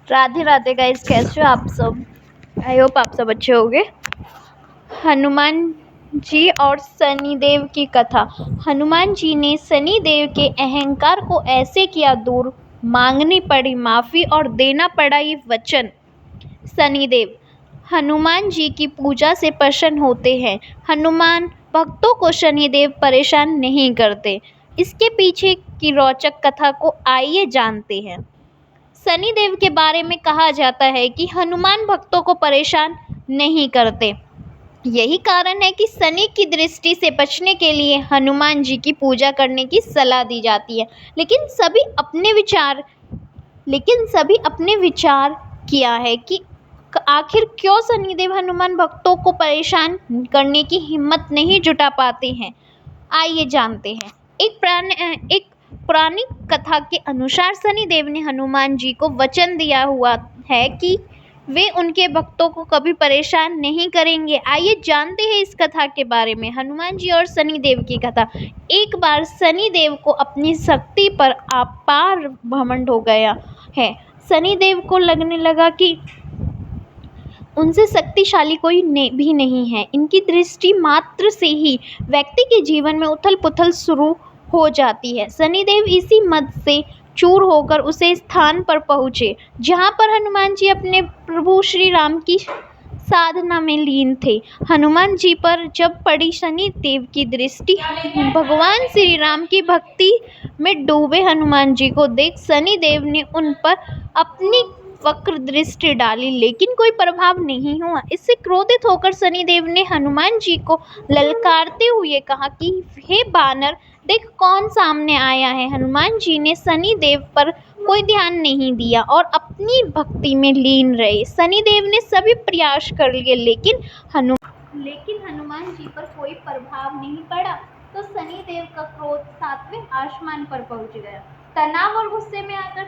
Radhe Radhe guys, कैसे हो आप सब। आई होप आप सब अच्छे होंगे। हनुमान जी और शनिदेव की कथा। हनुमान जी ने शनिदेव के अहंकार को ऐसे किया दूर, मांगनी पड़ी माफी और देना पड़ा ये वचन। शनिदेव हनुमान जी की पूजा से प्रसन्न होते हैं। हनुमान भक्तों को शनिदेव परेशान नहीं करते। इसके पीछे की रोचक कथा को आइए जानते हैं। शनिदेव के बारे में कहा जाता है कि हनुमान भक्तों को परेशान नहीं करते। यही कारण है कि शनि की दृष्टि से बचने के लिए हनुमान जी की पूजा करने की सलाह दी जाती है। लेकिन सभी अपने विचार किया है कि आखिर क्यों शनिदेव हनुमान भक्तों को परेशान करने की हिम्मत नहीं जुटा पाते हैं। आइए जानते हैं। एक पुरानी कथा के अनुसार शनिदेव ने हनुमान जी को वचन दिया हुआ है कि वे उनके भक्तों को कभी परेशान नहीं करेंगे। आइए जानते हैं इस कथा के बारे में। हनुमान जी और शनिदेव की कथा। एक बार शनिदेव को अपनी शक्ति पर अपार घमंड हो गया है। शनिदेव को लगने लगा कि उनसे शक्तिशाली कोई भी नहीं है। इनकी दृष्टि मात्र से ही व्यक्ति के जीवन में उथल पुथल शुरू हो जाती है। शनिदेव इसी मद से चूर होकर उसे स्थान पर पहुँचे जहाँ पर हनुमान जी अपने प्रभु श्री राम की साधना में लीन थे। हनुमान जी पर जब पड़ी शनिदेव की दृष्टि, भगवान श्री राम की भक्ति में डूबे हनुमान जी को देख शनिदेव ने उन पर अपनी वक्र दृष्टि डाली, लेकिन कोई प्रभाव नहीं हुआ। इससे क्रोधित होकर शनिदेव ने हनुमान जी को ललकारते हुए कहा कि हे बानर, देख कौन सामने आया है। हनुमान जी ने शनिदेव पर कोई ध्यान नहीं दिया और अपनी भक्ति में लीन रहे। शनिदेव ने सभी प्रयास कर लिए, लेकिन हनुमान जी पर कोई प्रभाव नहीं पड़ा। तो शनिदेव का क्रोध 7वें आसमान पर पहुंच गया। तनाव और गुस्से में आकर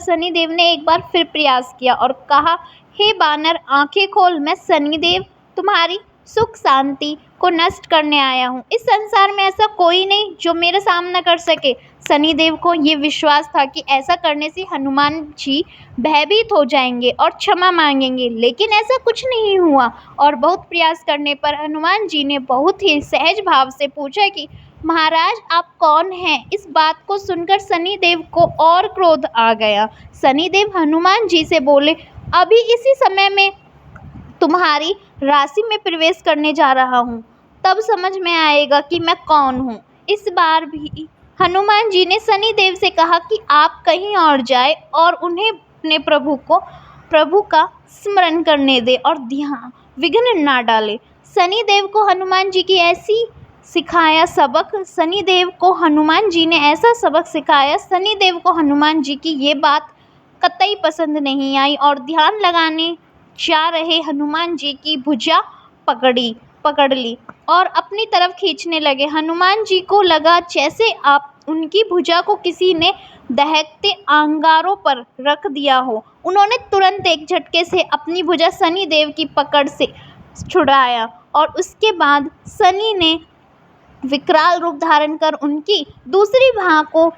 शनिदेव ने एक बार फिर प्रयास किया और कहा, हे बानर, आंखें खोल। मैं शनिदेव तुम्हारी सुख शांति को नष्ट करने आया हूँ। इस संसार में ऐसा कोई नहीं जो मेरा सामना कर सके। शनिदेव को ये विश्वास था कि ऐसा करने से हनुमान जी भयभीत हो जाएंगे और क्षमा मांगेंगे, लेकिन ऐसा कुछ नहीं हुआ। और बहुत प्रयास करने पर हनुमान जी ने बहुत ही सहज भाव से पूछा कि महाराज, आप कौन हैं। इस बात को सुनकर शनिदेव को और क्रोध आ गया। शनिदेव हनुमान जी से बोले, अभी इसी समय में तुम्हारी राशि में प्रवेश करने जा रहा हूँ, तब समझ में आएगा कि मैं कौन हूँ। इस बार भी हनुमान जी ने शनिदेव से कहा कि आप कहीं और जाए और उन्हें अपने प्रभु का स्मरण करने दे और ध्यान विघ्न ना डाले। शनिदेव को हनुमान जी ने ऐसा सबक सिखाया। शनिदेव को हनुमान जी की ये बात कतई पसंद नहीं आई और ध्यान लगाने जा रहे हनुमान जी की भुजा पकड़ ली और अपनी तरफ खींचने लगे। हनुमान जी को लगा जैसे आप उनकी भुजा को किसी ने दहकते अंगारों पर रख दिया हो। उन्होंने तुरंत एक झटके से अपनी भुजा शनिदेव की पकड़ से छुड़ाया और उसके बाद शनि ने विकराल रूप धारण कर उनकी दूसरी भुजा को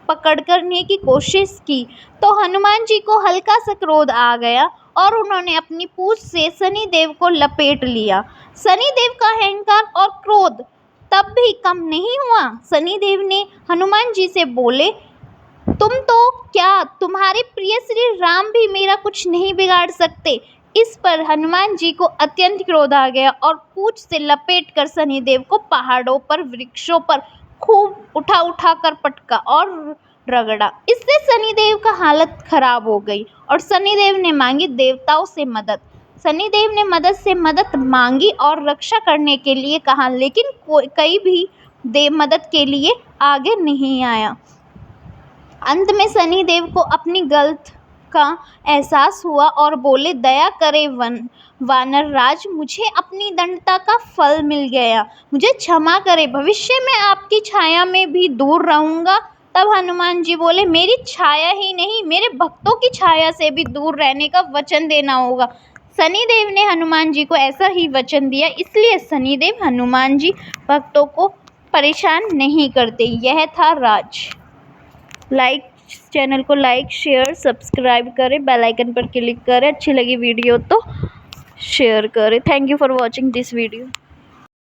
पकड़ करने की कोशिश की, तो हनुमान जी को हल्का सा क्रोध आ गया और उन्होंने अपनी पूंछ से शनिदेव को लपेट लिया। शनिदेव का अहंकार और क्रोध तब भी कम नहीं हुआ। शनिदेव ने हनुमान जी से बोले, तुम्हारे प्रिय श्री राम भी मेरा कुछ नहीं बिगाड़ सकते। इस पर हनुमान जी को अत्यंत क्रोध आ गया और पूंछ से लपेट कर शनिदेव को पहाड़ों पर, वृक्षों पर खूब उठा कर पटका और रगड़ा। इससे शनिदेव का हालत खराब हो गई और शनिदेव ने मांगी देवताओं से मदद। शनिदेव ने मदद मांगी और रक्षा करने के लिए कहा, लेकिन कोई भी मदद के लिए आगे नहीं आया। अंत में शनिदेव को अपनी गलती का एहसास हुआ और बोले, दया करे वानर राज, मुझे अपनी दंडता का फल मिल गया, मुझे क्षमा करे। भविष्य में आपकी छाया में भी दूर रहूंगा। तब हनुमान जी बोले, मेरी छाया ही नहीं, मेरे भक्तों की छाया से भी दूर रहने का वचन देना होगा। शनिदेव ने हनुमान जी को ऐसा ही वचन दिया, इसलिए शनिदेव हनुमान जी भक्तों को परेशान नहीं करते। यह था राज। चैनल को लाइक शेयर सब्सक्राइब करें, बेल आइकन पर क्लिक करें। अच्छी लगी वीडियो तो शेयर करें। Thank you for watching this video.